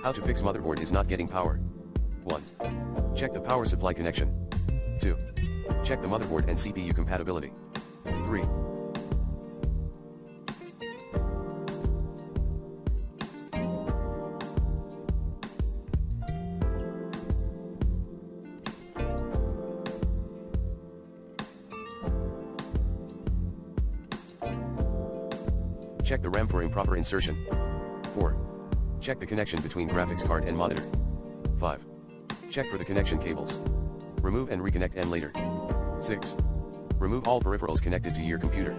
How to fix motherboard is not getting power. 1. Check the power supply connection. 2. Check the motherboard and CPU compatibility. 3. Check the RAM for improper insertion. 4. Check the connection between graphics card and monitor. 5. Check for the connection cables. Remove and reconnect them later. 6. Remove all peripherals connected to your computer.